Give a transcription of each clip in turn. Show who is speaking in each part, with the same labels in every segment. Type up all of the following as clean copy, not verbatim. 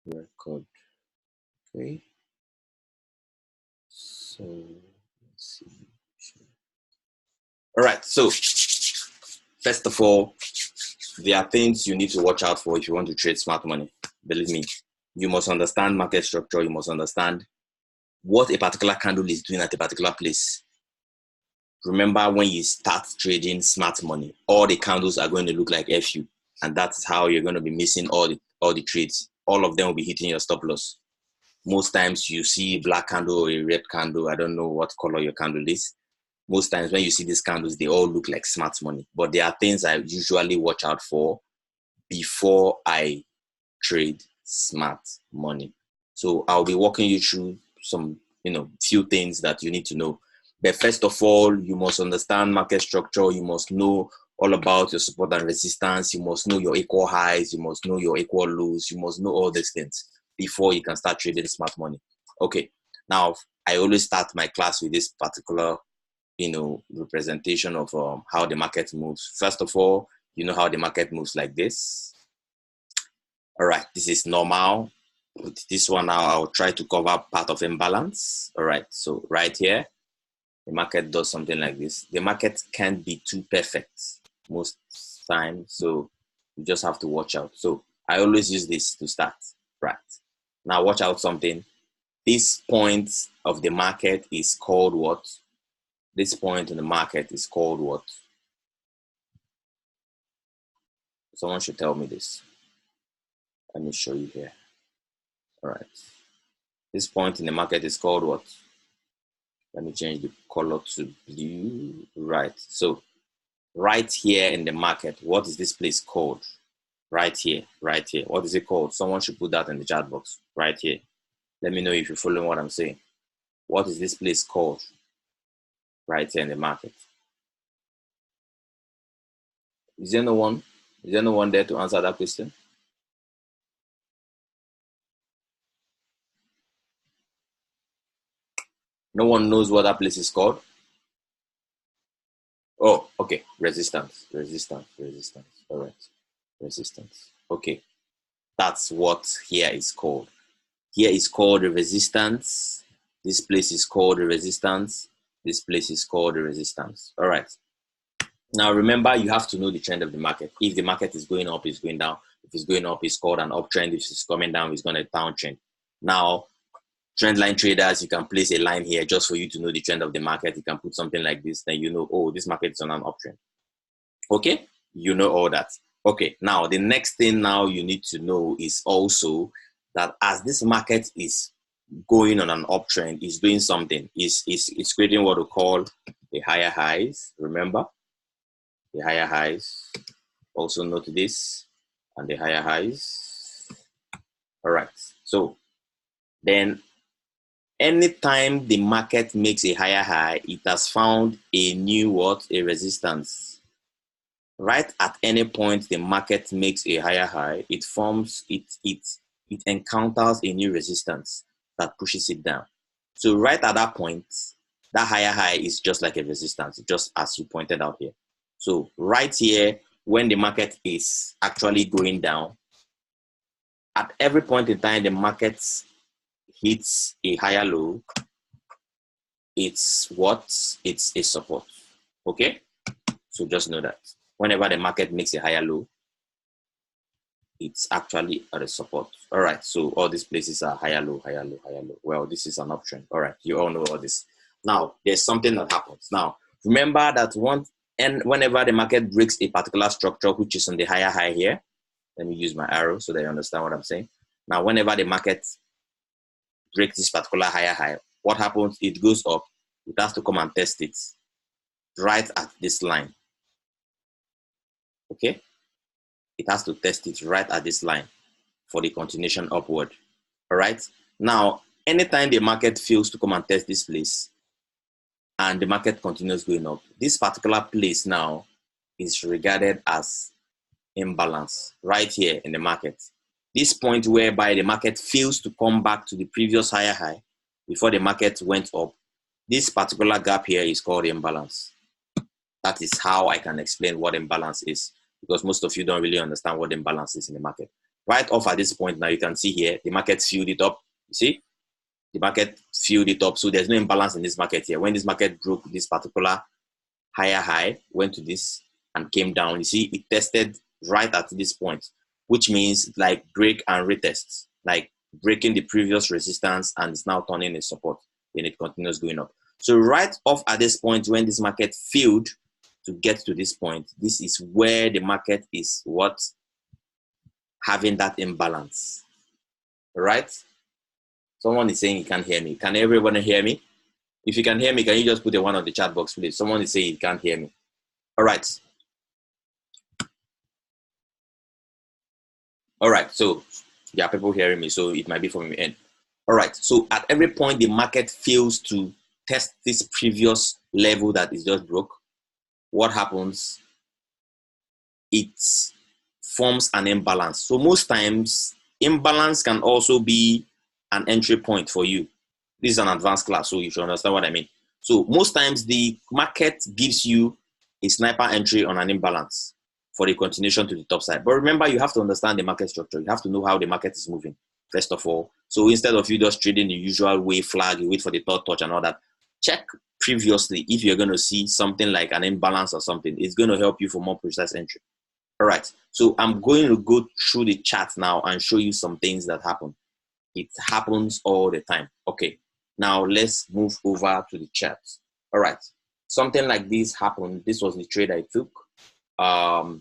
Speaker 1: record. Okay. So let's see. All right. So first of all, there are things you need to watch out for if you want to trade smart money. Believe me, you must understand market structure. You must understand what a particular candle is doing at a particular place. Remember, when you start trading smart money, all the candles are going to look like FU, and that's how you're going to be missing all the trades. All of them will be hitting your stop loss. Most times you see a black candle or a red candle. I don't know what color your candle is. Most times when you see these candles, they all look like smart money. But there are things I usually watch out for before I trade smart money. So I'll be walking you through some, few things that you need to know. But first of all, you must understand market structure. You must know all about your support and resistance. You must know your equal highs. You must know your equal lows. You must know all these things before you can start trading smart money. Okay. Now, I always start my class with this particular, representation of how the market moves. First of all, you know how the market moves like this. All right, this is normal. With this one now, I'll try to cover part of imbalance. All right, so right here, the market does something like this. The market can't be too perfect most times, so you just have to watch out. So I always use this to start. Right, now watch out something. This point of the market is called what? This point in the market is called what? Someone should tell me this. Let me show you here. All right. This point in the market is called what? Let me change the color to blue. Right. So right here in the market, what is this place called? Right here, right here. What is it called? Someone should put that in the chat box. Right here. Let me know if you're following what I'm saying. What is this place called? Right here in the market. Is there no one? Is there no one there to answer that question? No one knows what that place is called? Oh, okay. Resistance, resistance, resistance. All right. Resistance. Okay. That's what here is called. Here is called the resistance. This place is called the resistance. This place is called the resistance. All right. Now, remember, you have to know the trend of the market. If the market is going up, it's going down. If it's going up, it's called an uptrend. If it's coming down, it's going to downtrend. Now, trend line traders, you can place a line here just for you to know the trend of the market. You can put something like this, then you know, oh, this market is on an uptrend. Okay, you know all that. Okay, now the next thing now you need to know is also that as this market is going on an uptrend, it's doing something. It's creating what we call the higher highs. Remember, the higher highs. Also note this and the higher highs. All right. So then, anytime the market makes a higher high, it has found a new what? A resistance. Right at any point the market makes a higher high, it forms it encounters a new resistance that pushes it down. So right at that point, that higher high is just like a resistance, just as you pointed out here. So right here, when the market is actually going down, at every point in time the market hits a higher low, it's what? It's a support. Okay? So just know that whenever the market makes a higher low, it's actually at a support. All right, so all these places are higher low, higher low, higher low. Well, this is an uptrend. All right, you all know all this. Now, there's something that happens. Now, remember that whenever the market breaks a particular structure, which is on the higher high here, let me use my arrow so that you understand what I'm saying. Now, whenever the market breaks this particular higher high, what happens? It goes up. It has to come and test it right at this line. Okay? It has to test it right at this line for the continuation upward. All right. Now, anytime the market fails to come and test this place and the market continues going up, this particular place now is regarded as imbalance right here in the market. This point whereby the market fails to come back to the previous higher high before the market went up, this particular gap here is called imbalance. That is how I can explain what imbalance is, because most of you don't really understand what imbalance is in the market. right off at this point now, you can see here, the market filled it up. You see? The market filled it up. So there's no imbalance in this market here. When this market broke this particular higher high, went to this and came down, you see, it tested right at this point, which means like break and retest, like breaking the previous resistance and it's now turning a support. Then it continues going up. So right off at this point, when this market filled to get to this point, this is where the market is what? Having that imbalance, right? Someone is saying he can't hear me. Can everyone hear me? If you can hear me, can you just put a one on the chat box, please? Someone is saying he can't hear me. All right. All right. So, yeah, people hearing me. So it might be from your end. All right. So at every point, the market fails to test this previous level that is just broke. What happens? It forms an imbalance. So most times, imbalance can also be an entry point for you. This is an advanced class, so you should understand what I mean. So most times the market gives you a sniper entry on an imbalance for the continuation to the top side. But remember, you have to understand the market structure. You have to know how the market is moving, first of all. So instead of you just trading the usual way flag, you wait for the third touch and all that, check previously if you're going to see something like an imbalance or something. It's going to help you for more precise entry. All right, so I'm going to go through the chart now and show you some things that happen. It happens all the time. Okay, now let's move over to the chart. All right, something like this happened. This was the trade I took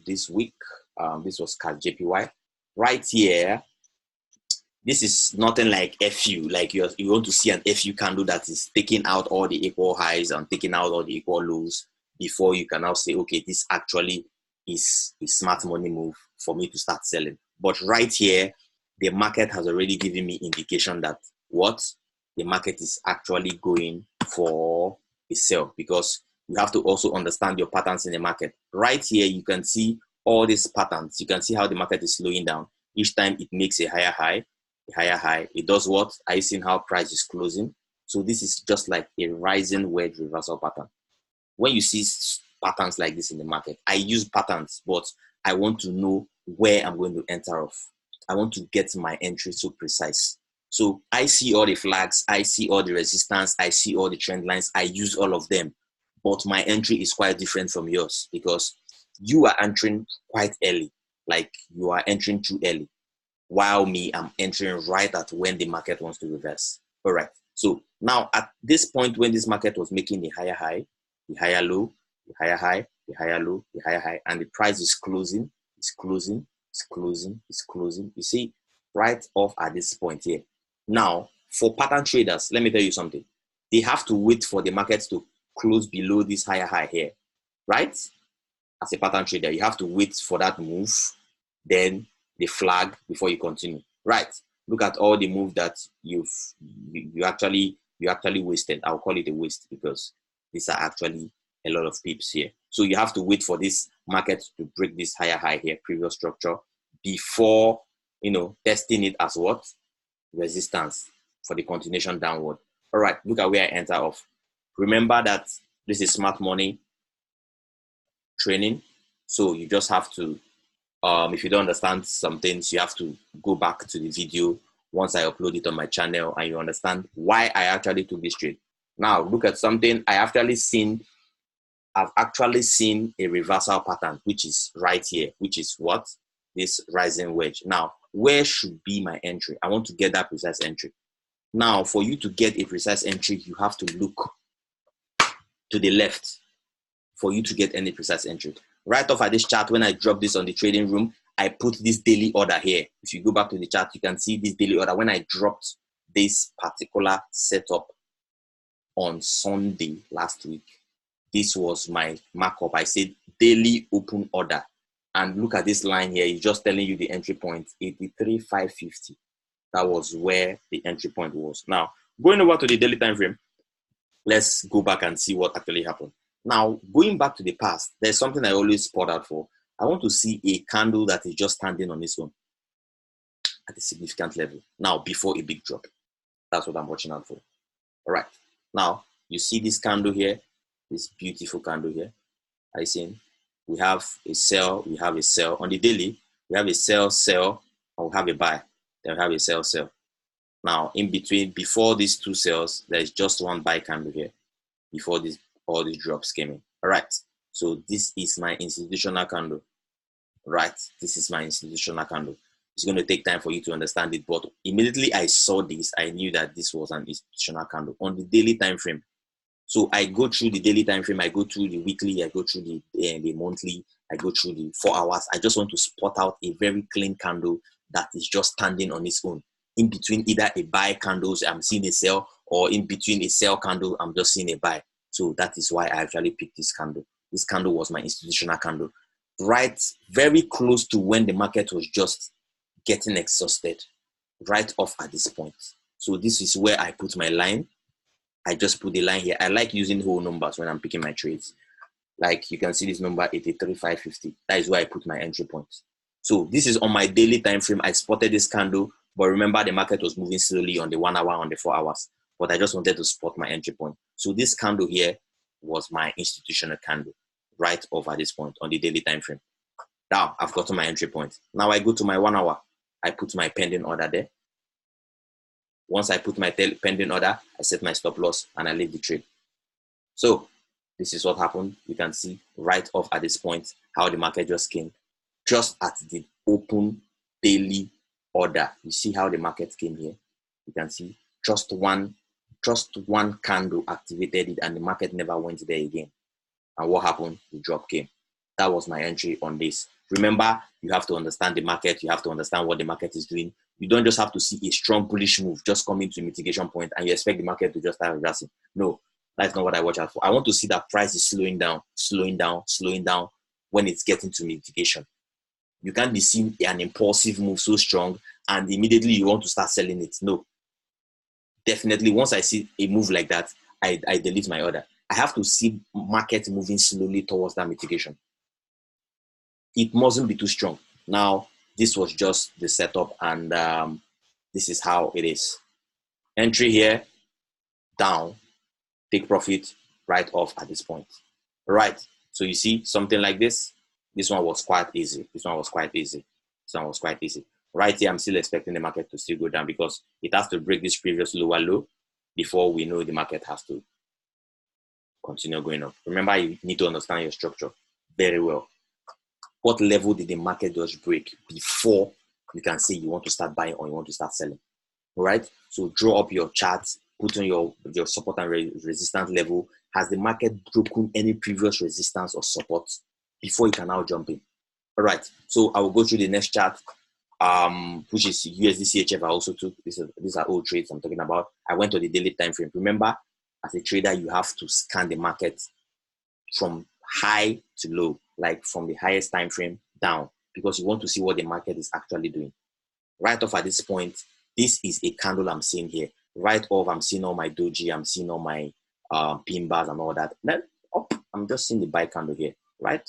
Speaker 1: this week. This was CAD JPY. Right here, this is nothing like FU. Like you want to see an FU candle that is taking out all the equal highs and taking out all the equal lows before you can now say, okay, this actually is a smart money move for me to start selling. But right here, the market has already given me indication that what? The market is actually going for a sell, because you have to also understand your patterns in the market. Right here, you can see all these patterns. You can see how the market is slowing down. Each time it makes a higher high, it does what? Are you seeing how price is closing? So this is just like a rising wedge reversal pattern. When you see patterns like this in the market, I use patterns, but I want to know where I'm going to enter off. I want to get my entry so precise. So I see all the flags, I see all the resistance, I see all the trend lines, I use all of them. But my entry is quite different from yours because you are entering quite early, like you are entering too early. While me, I'm entering right at when the market wants to reverse. All right. So now at this point, when this market was making the higher high, the higher low, the higher high, the higher low, the higher high, and the price is closing, it's closing, it's closing, it's closing. You see, right off at this point here. Now, for pattern traders, let me tell you something. They have to wait for the market to close below this higher high here, right? As a pattern trader, you have to wait for that move, then the flag before you continue, right? Look at all the move that you actually wasted. I'll call it a waste because these are actually a lot of pips here. So you have to wait for this market to break this higher high here, previous structure, before, testing it as what? Resistance for the continuation downward. All right, look at where I enter off. Remember that this is smart money training. So you just have to, if you don't understand some things, you have to go back to the video once I upload it on my channel and you understand why I actually took this trade. Now look at something I've actually seen a reversal pattern, which is right here, which is what? This rising wedge. Now, where should be my entry? I want to get that precise entry. Now, for you to get a precise entry, you have to look to the left for you to get any precise entry. Right off at this chart, when I drop this on the trading room, I put this daily order here. If you go back to the chart, you can see this daily order. When I dropped this particular setup on Sunday last week, this was my markup. I said daily open order. And look at this line here. It's just telling you the entry point, 83,550. That was where the entry point was. Now, going over to the daily time frame, let's go back and see what actually happened. Now, going back to the past, there's something I always spot out for. I want to see a candle that is just standing on its own at a significant level. Now, before a big drop. That's what I'm watching out for. All right. Now, you see this candle here, this beautiful candle here. I see we have a sell, we have a sell. On the daily, we have a sell, sell. I'll have a buy, then I'll have a sell, sell. Now, in between, before these two sells, there's just one buy candle here before all these drops came in. All right. So this is my institutional candle, right? This is my institutional candle. It's going to take time for you to understand it, but immediately I saw this, I knew that this was an institutional candle on the daily time frame. So I go through the daily time frame, I go through the weekly, I go through the monthly, I go through the 4 hours. I just want to spot out a very clean candle that is just standing on its own. In between either a buy candles, I'm seeing a sell, or in between a sell candle, I'm just seeing a buy. So that is why I actually picked this candle. This candle was my institutional candle, right very close to when the market was just getting exhausted, right off at this point. So this is where I put my line. I just put the line here. I like using whole numbers when I'm picking my trades. Like you can see this number 83,550. That is where I put my entry point. So this is on my daily time frame. I spotted this candle, but remember the market was moving slowly on the 1 hour, on the 4 hours. But I just wanted to spot my entry point. So this candle here was my institutional candle, right over this point on the daily time frame. Now I've gotten my entry point. Now I go to my 1 hour. I put my pending order there. Once I put my pending order, I set my stop loss and I leave the trade. So this is what happened. You can see right off at this point how the market just came just at the open daily order. You see how the market came here. You can see just one candle activated it and the market never went there again. And what happened? The drop came. That was my entry on this. Remember, you have to understand the market. You have to understand what the market is doing. You don't just have to see a strong bullish move just coming to a mitigation point and you expect the market to just start reversing. No, that's not what I watch out for. I want to see that price is slowing down when it's getting to mitigation. You can't be seeing an impulsive move so strong and immediately you want to start selling it. No. Definitely, once I see a move like that, I delete my order. I have to see market moving slowly towards that mitigation. It mustn't be too strong. Now, this was just the setup and this is how it is. Entry here, down, take profit right off at this point. All right, so you see something like this. This one was quite easy. Right here, I'm still expecting the market to still go down because it has to break this previous lower low before we know the market has to continue going up. Remember, you need to understand your structure very well. What level did the market just break before you can say you want to start buying or you want to start selling? All right, so draw up your charts, put on your support and resistance level. Has the market broken any previous resistance or support before you can now jump in? All right, so I will go through the next chart, which is USD CHF. I also took these are old trades I'm talking about. I went to the daily time frame. Remember, as a trader, you have to scan the market from high to low, like from the highest time frame down, because you want to see what the market is actually doing. Right off at this point, this is a candle I'm seeing here. Right off, I'm seeing all my doji, I'm seeing all my pin bars and all that. Then up, I'm just seeing the buy candle here, right?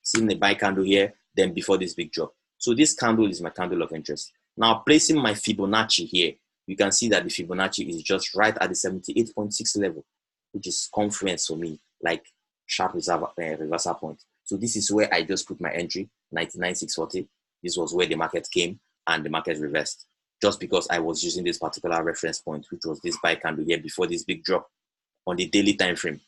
Speaker 1: Seeing the buy candle here, then before this big drop. So this candle is my candle of interest. Now placing my Fibonacci here, you can see that the Fibonacci is just right at the 78.6 level, which is confluence for me, like sharp reversal point. So this is where I just put my entry, 99,640. This was where the market came and the market reversed, just because I was using this particular reference point, which was this buy candle here before this big drop on the daily time frame.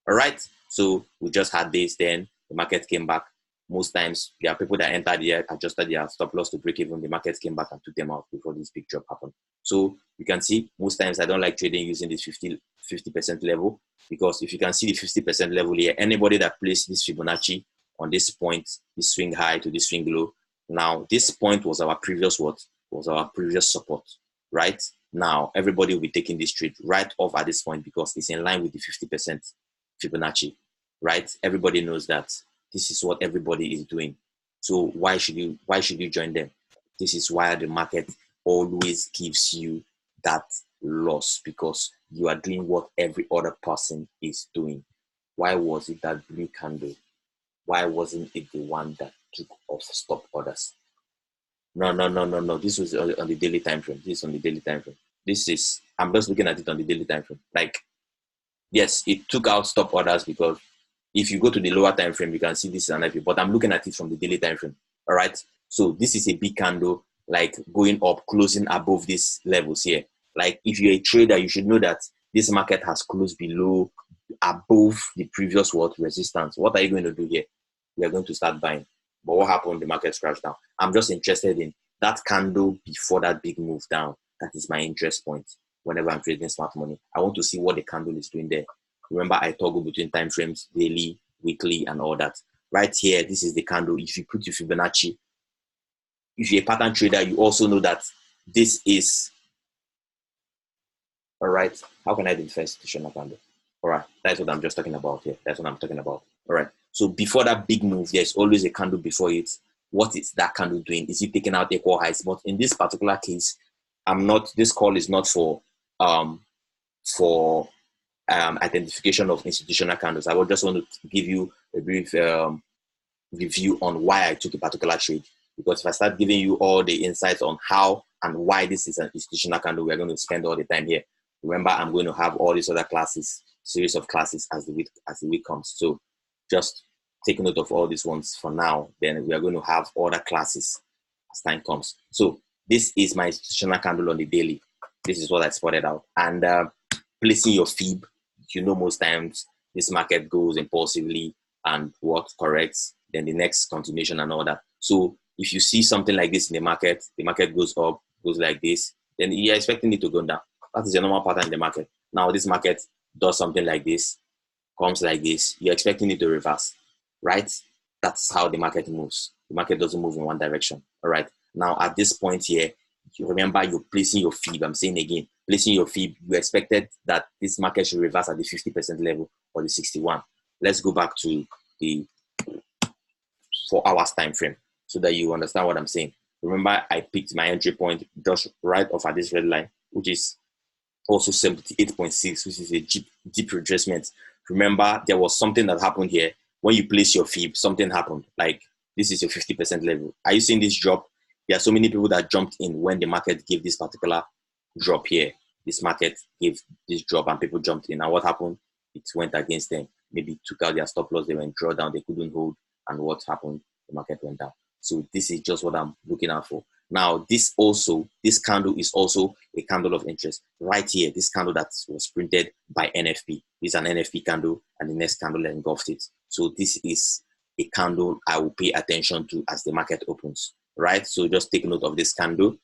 Speaker 1: All right, so we just had this, then the market came back. Most times there are people that entered here, adjusted their stop loss to break even. The market came back and took them out before this big drop happened. So you can see most times I don't like trading using this 50% level, because if you can see the 50% level here, anybody that plays this Fibonacci on this point, this swing high to this swing low. Now this point was our previous support, right? Now everybody will be taking this trade right off at this point because it's in line with the 50% Fibonacci, right? Everybody knows that this is what everybody is doing. So why should you join them? This is why the market always gives you that loss, because you are doing what every other person is doing. Why was it that blue candle? Why wasn't it the one that took off stop orders? No. This was on the daily time frame. This is on the daily time frame. I'm just looking at it on the daily time frame. Like, yes, it took out stop orders because if you go to the lower time frame, you can see this is an IP, but I'm looking at it from the daily time frame. All right. So this is a big candle like going up, closing above these levels here. Like if you're a trader, you should know that this market has closed below, above the previous resistance. What are you going to do here? We are going to start buying. But what happened? The market crashed down. I'm just interested in that candle before that big move down. That is my interest point whenever I'm trading smart money. I want to see what the candle is doing there. Remember, I toggle between time frames, daily, weekly, and all that. Right here, this is the candle. If you put your Fibonacci, if you're a pattern trader, you also know that this is, all right, how can I identify institutional candle? All right, that's what I'm just talking about here. That's what I'm talking about. All right, so before that big move, there's always a candle before it. What is that candle doing? Is it taking out equal highs? But in this particular case, this call is not for identification of institutional candles. I would just want to give you a brief review on why I took a particular trade. Because if I start giving you all the insights on how and why this is an institutional candle, we're going to spend all the time here. Remember, I'm going to have all these other series of classes as the week comes. So just take note of all these ones for now. Then we are going to have other classes as time comes. So this is my institutional candle on the daily. This is what I spotted out. And placing your fib, most times this market goes impulsively and what corrects, then the next continuation and all that. So if you see something like this in the market goes up, goes like this, then you're expecting it to go down. That is a normal pattern in the market. Now this market does something like this, comes like this, you're expecting it to reverse, right? That's how the market moves. The market doesn't move in one direction, all right? Now at this point here, you remember you're placing your fib. I'm saying again, placing your fib, you expected that this market should reverse at the 50% level or the 61. Let's go back to the 4 hours time frame so that you understand what I'm saying. Remember, I picked my entry point just right off at this red line, which is also 78.6, which is a deep retracement. Remember, there was something that happened here. When you place your fib, something happened. Like this is your 50% level. Are you seeing this drop? There are so many people that jumped in when the market gave this particular drop here. This market gave this drop and people jumped in. And what happened? It went against them. Maybe took out their stop loss. They went drawdown. They couldn't hold. And what happened? The market went down. So this is just what I'm looking out for. Now, this candle is also a candle of interest. Right here, this candle that was printed by NFP. This is an NFP candle, and the next candle engulfed it. So this is a candle I will pay attention to as the market opens, right? So just take note of this candle.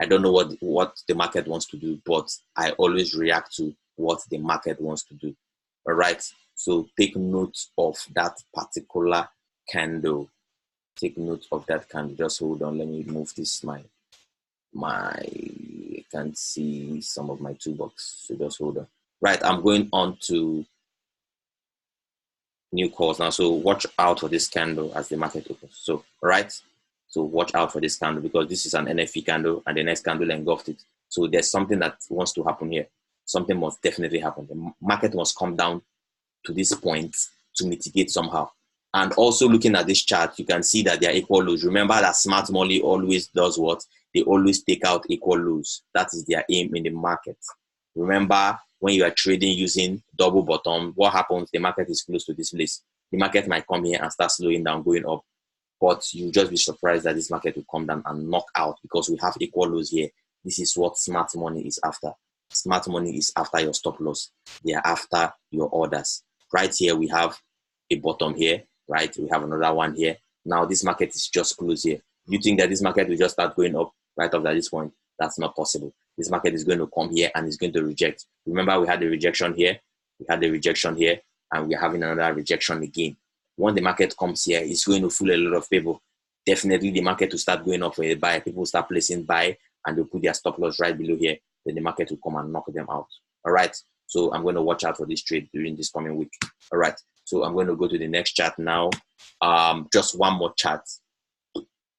Speaker 1: I don't know what the market wants to do, but I always react to what the market wants to do, all right? So take note of that particular candle. Take note of that candle. Just hold on. Let me move this. I can't see some of my toolbox. So just hold on. Right. I'm going on to new calls now. So watch out for this candle as the market opens. So, right. So watch out for this candle because this is an NFP candle and the next candle engulfed it. So there's something that wants to happen here. Something must definitely happen. The market must come down to this point to mitigate somehow. And also looking at this chart, you can see that they are equal lows. Remember that smart money always does what? They always take out equal lows. That is their aim in the market. Remember when you are trading using double bottom, what happens? The market is close to this place. The market might come here and start slowing down, going up. But you just be surprised that this market will come down and knock out because we have equal lows here. This is what smart money is after. Smart money is after your stop loss. They are after your orders. Right here, we have a bottom here. Right, we have another one here. Now this market is just closed here. You think that this market will just start going up right up at this point? That's not possible. This market is going to come here and it's going to reject. Remember, we had the rejection here. We had the rejection here, and we're having another rejection again. When the market comes here, it's going to fool a lot of people. Definitely, the market will start going up for a buy. People will start placing buy, and they'll put their stop loss right below here. Then the market will come and knock them out. All right. So I'm going to watch out for this trade during this coming week. All right. So I'm going to go to the next chart now. Just one more chart.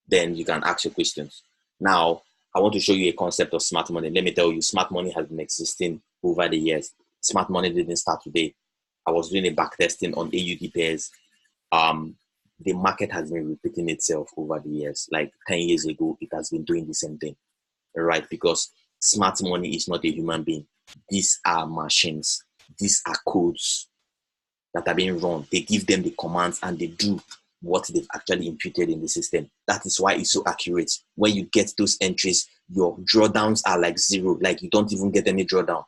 Speaker 1: Then you can ask your questions. Now, I want to show you a concept of smart money. Let me tell you, smart money has been existing over the years. Smart money didn't start today. I was doing a back testing on AUD pairs. The market has been repeating itself over the years. Like 10 years ago, it has been doing the same thing. Right? Because smart money is not a human being. These are machines. These are codes that are being run. They give them the commands and they do. what they've actually imputed in the system. That is why it's so accurate. When you get those entries, your drawdowns are like zero, like you don't even get any drawdown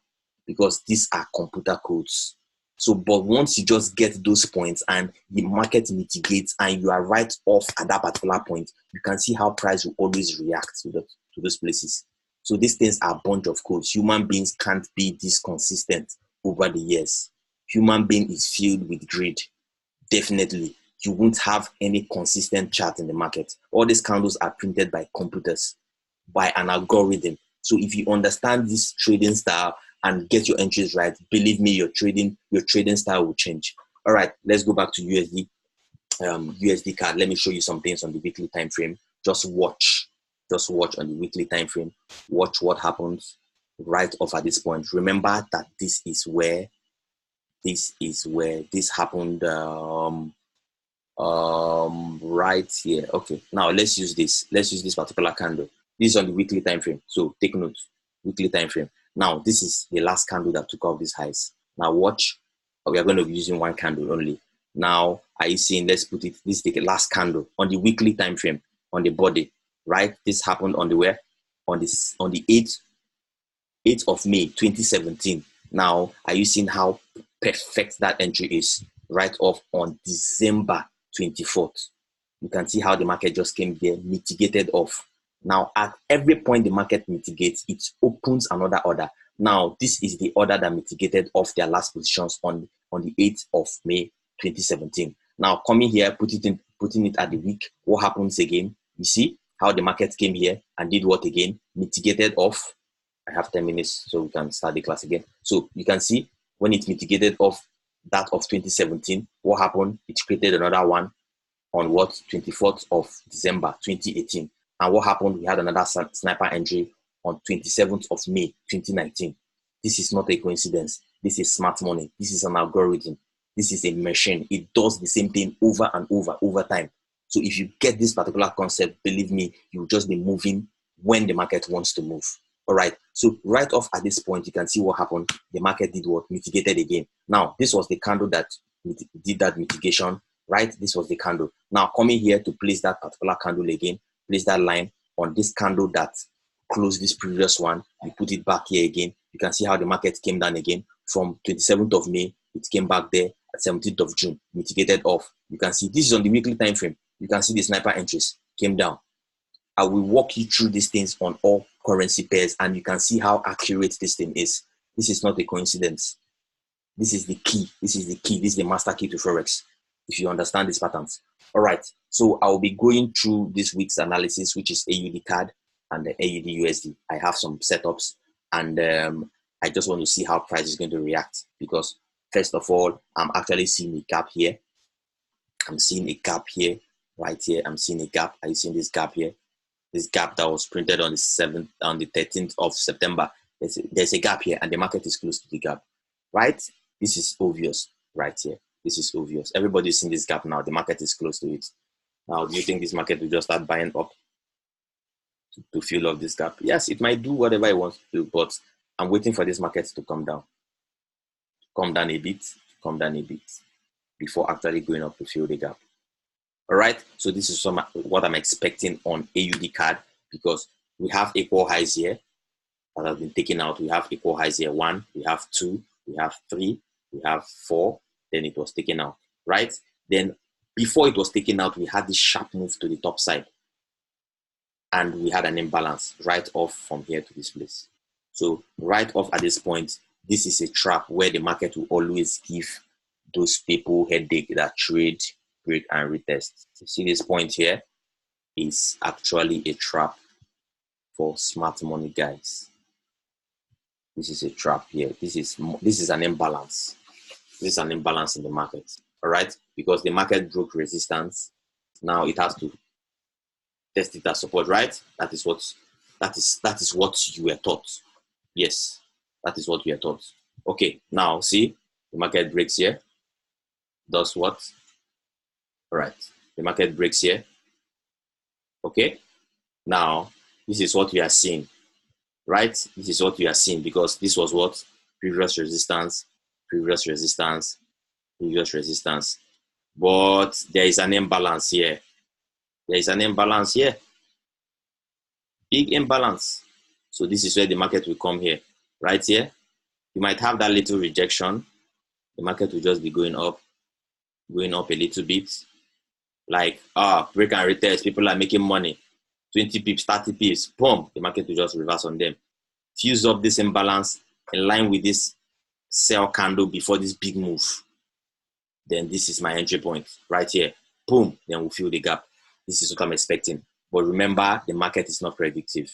Speaker 1: because these are computer codes. So, but once you just get those points and the market mitigates and you are right off at that particular point, you can see how price will always react to those places. So these things are a bunch of codes. Human beings can't be this consistent over the years. Human being is filled with greed. Definitely, you won't have any consistent chart in the market. All these candles are printed by computers, by an algorithm. So if you understand this trading style and get your entries right, believe me, your trading style will change. All right, let's go back to USD card. Let me show you some things on the weekly time frame. Just watch on the weekly time frame. Watch what happens right off at this point. Remember that this is where this happened right here. Okay, now let's use this particular candle. This is on the weekly time frame, so take note. Weekly time frame. Now this is the last candle that took off these highs. Now watch. We are going to be using one candle only. Now are you seeing? Let's put it. This is the last candle on the weekly time frame on the body. Right, this happened on the where? On the 8th of May 2017. Now are you seeing how perfect that entry is? Right off on December 24th. You can see how the market just came there, mitigated off. Now, at every point the market mitigates, it opens another order. Now, this is the order that mitigated off their last positions on the 8th of May 2017. Now, coming here, putting it at the week, what happens again? You see how the market came here and did what again? Mitigated off. I have 10 minutes, so we can start the class again. So you can see when it mitigated off that of 2017, what happened? It created another one on what? 24th of December 2018. And what happened? We had another sniper entry on 27th of May 2019. This is not a coincidence. This is smart money. This is an algorithm. This is a machine. It does the same thing over and over time. So if you get this particular concept, believe me, you'll just be moving when the market wants to move. All right. So right off at this point, you can see what happened. The market did what? Mitigated again. Now, this was the candle that did that mitigation, right? This was the candle. Now, coming here to place that particular candle again, place that line on this candle that closed this previous one. You put it back here again. You can see how the market came down again. From 27th of May, it came back there at 17th of June, mitigated off. You can see this is on the weekly time frame. You can see the sniper entries came down. I will walk you through these things on all currency pairs, and you can see how accurate this thing is. This is not a coincidence. This is the key. This is the key. This is the master key to Forex, if you understand these patterns. All right. So I'll be going through this week's analysis, which is AUD CAD and the AUD USD. I have some setups, and I just want to see how price is going to react, because first of all, I'm actually seeing a gap here. I'm seeing a gap here, right here. I'm seeing a gap. Are you seeing this gap here? This gap that was printed on the 13th of September. There's a gap here, and the market is close to the gap, right? This is obvious right here. This is obvious. Everybody's seen this gap now. The market is close to it. Now, do you think this market will just start buying up to fill up this gap? Yes, it might do whatever it wants to do, but I'm waiting for this market to come down a bit before actually going up to fill the gap. All right, so this is what I'm expecting on AUD CAD, because we have equal highs here that have been taken out. We have equal highs here. 1, we have 2, we have 3, we have 4. Then it was taken out, right? Then before it was taken out, we had this sharp move to the top side, and we had an imbalance right off from here to this place. So right off at this point, this is a trap where the market will always give those people headache that trade, break, and retest. You see this point here is actually a trap for smart money guys. This is a trap here. This is an imbalance. This is an imbalance in the market. All right, because the market broke resistance. Now it has to test it as support, right? That is what you were taught. Yes, that is what we are taught. Okay, now see, the market breaks here. Does what? All right, the market breaks here. Okay, now this is what we are seeing, right? This is what we are seeing, because this was what? Previous resistance, previous resistance, previous resistance. but there is an imbalance here. There is an imbalance here. Big imbalance. So this is where the market will come here. Right here, you might have that little rejection. The market will just be going up a little bit. Like, break and retest, people are making money. 20 pips, 30 pips, boom, the market will just reverse on them. Fuse up this imbalance in line with this sell candle before this big move. Then this is my entry point right here. Boom, then we'll fill the gap. This is what I'm expecting. But remember, the market is not predictive.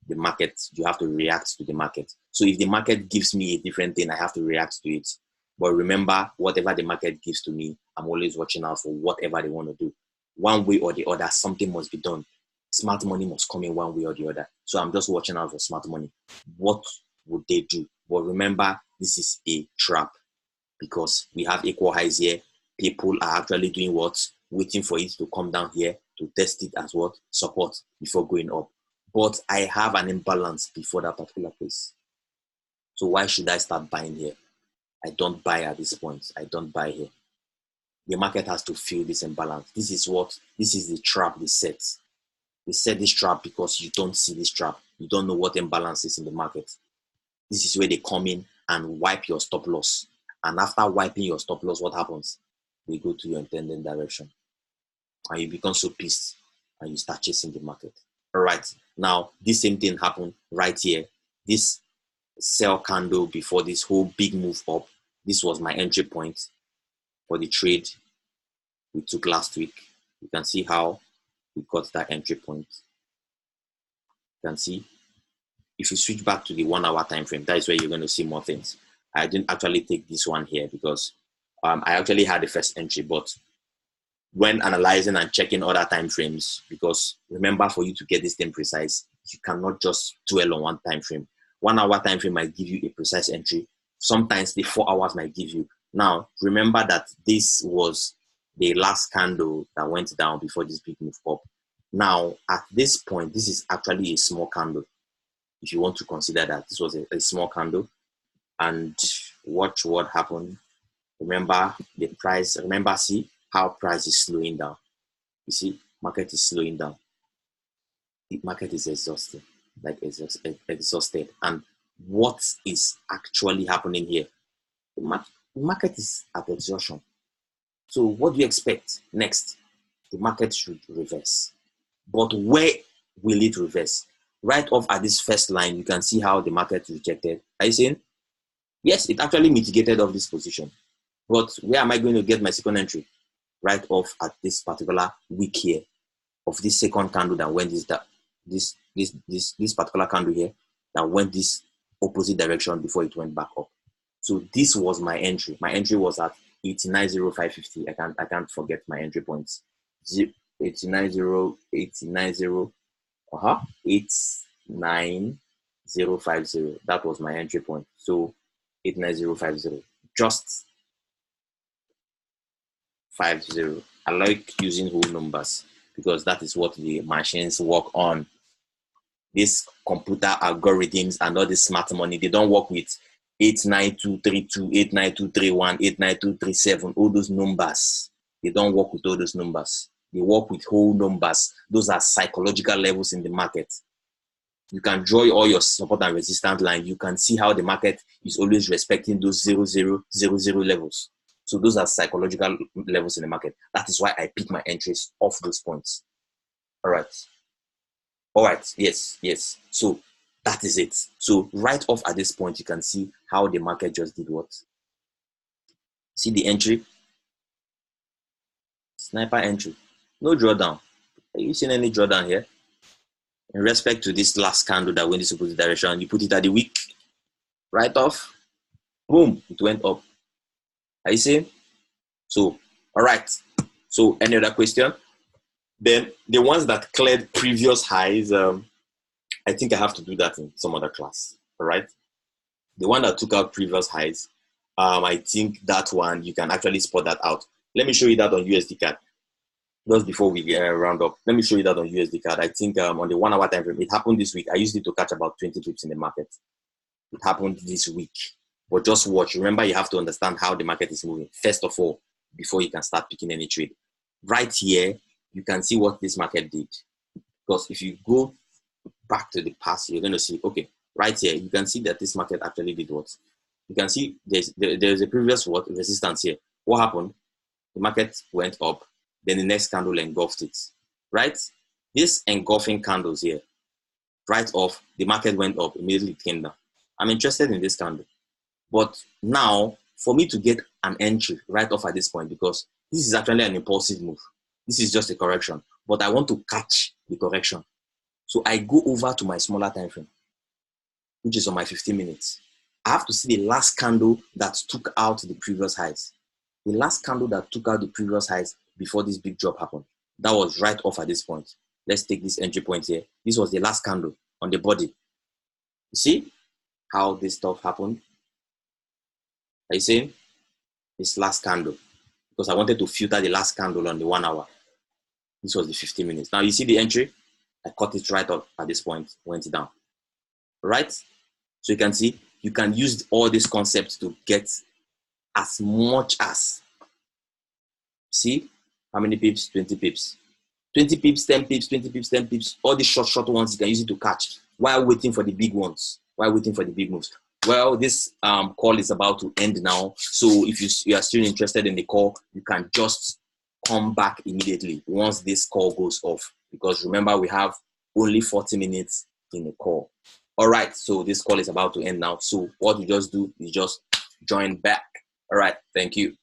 Speaker 1: The market, you have to react to the market. So if the market gives me a different thing, I have to react to it. But remember, whatever the market gives to me, I'm always watching out for whatever they want to do. One way or the other, something must be done. Smart money must come in one way or the other. So I'm just watching out for smart money. What would they do? But remember, this is a trap because we have equal highs here. People are actually doing what? Waiting for it to come down here to test it as what? Support before going up. But I have an imbalance before that particular place. So why should I start buying here? I don't buy at this point. I don't buy here. The market has to fill this imbalance. This is the trap they set. They set this trap because you don't see this trap. You don't know what imbalance is in the market. This is where they come in and wipe your stop loss. And after wiping your stop loss, what happens? They go to your intended direction. And you become so pissed and you start chasing the market. All right. Now, this same thing happened right here. This sell candle before this whole big move up. This was my entry point for the trade we took last week. You can see how we got that entry point. You can see if you switch back to the 1 hour time frame, that is where you're going to see more things. I didn't actually take this one here because I actually had the first entry, but when analyzing and checking other time frames, because remember, for you to get this thing precise, you cannot just dwell on one time frame. 1 hour time frame might give you a precise entry. Sometimes the 4 hours might give you. Now, remember that this was the last candle that went down before this big move up. Now, at this point, this is actually a small candle. If you want to consider that this was a small candle, and watch what happened. Remember the price. Remember, see how price is slowing down. You see, market is slowing down. The market is exhausted, like exhausted. And what is actually happening here? The market is at exhaustion. So what do you expect next? The market should reverse. But where will it reverse? Right off at this first line, you can see how the market rejected. Are you seeing? Yes, it actually mitigated off this position. But where am I going to get my second entry? Right off at this particular wick here of this second candle that went this particular candle here that went this opposite direction before it went back up. So this was my entry. My entry was at 89.0550. I can't forget my entry points. 89.050. That was my entry point. So 89050. Just 50. I like using whole numbers because that is what the machines work on. These computer algorithms and all this smart money, they don't work with 89232, 89231, 89237, all those numbers. They don't work with all those numbers. They work with whole numbers. Those are psychological levels in the market. You can draw all your support and resistance line. You can see how the market is always respecting those 0000 levels. So those are psychological levels in the market. That is why I pick my entries off those points. All right. Yes. So that is it. So right off at this point, you can see how the market just did what? See the entry? Sniper entry. No drawdown. Are you seeing any drawdown here? In respect to this last candle that went this opposite direction, you put it at the wick. Right off. Boom. It went up. Are you seeing? So, all right. So any other question? Then the ones that cleared previous highs, I think I have to do that in some other class. All right. The one that took out previous highs, I think that one, you can actually spot that out. Let me show you that on USD CAD. Just before we round up, let me show you that on USD CAD. I think on the 1 hour time frame, it happened this week. I used it to catch about 20 pips in the market. It happened this week. But just watch. Remember, you have to understand how the market is moving. First of all, before you can start picking any trade. Right here, you can see what this market did. Because if you go back to the past, you're going to see, okay, right here, you can see that this market actually did what? You can see there's a previous what? Resistance here. What happened? The market went up, then the next candle engulfed it, right? This engulfing candles here, right off, the market went up, immediately it came down. I'm interested in this candle. But now, for me to get an entry right off at this point, because this is actually an impulsive move. This is just a correction, but I want to catch the correction. So I go over to my smaller time frame, which is on my 15 minutes. I have to see the last candle that took out the previous highs. The last candle that took out the previous highs before this big drop happened. That was right off at this point. Let's take this entry point here. This was the last candle on the body. You see how this stuff happened? Are you seeing? This last candle. Because I wanted to filter the last candle on the 1 hour. This was the 15 minutes. Now you see the entry? I cut it right up at this point, went down. Right? So you can see, you can use all these concepts to get as much as, see, how many pips? 20 pips. 20 pips, 10 pips, 20 pips, 10 pips. All the short ones, you can use it to catch while waiting for the big ones, while waiting for the big moves. Well, this call is about to end now. So if you are still interested in the call, you can just come back immediately once this call goes off. Because remember, we have only 40 minutes in the call. All right, so this call is about to end now. So what you just do is just join back. All right, thank you.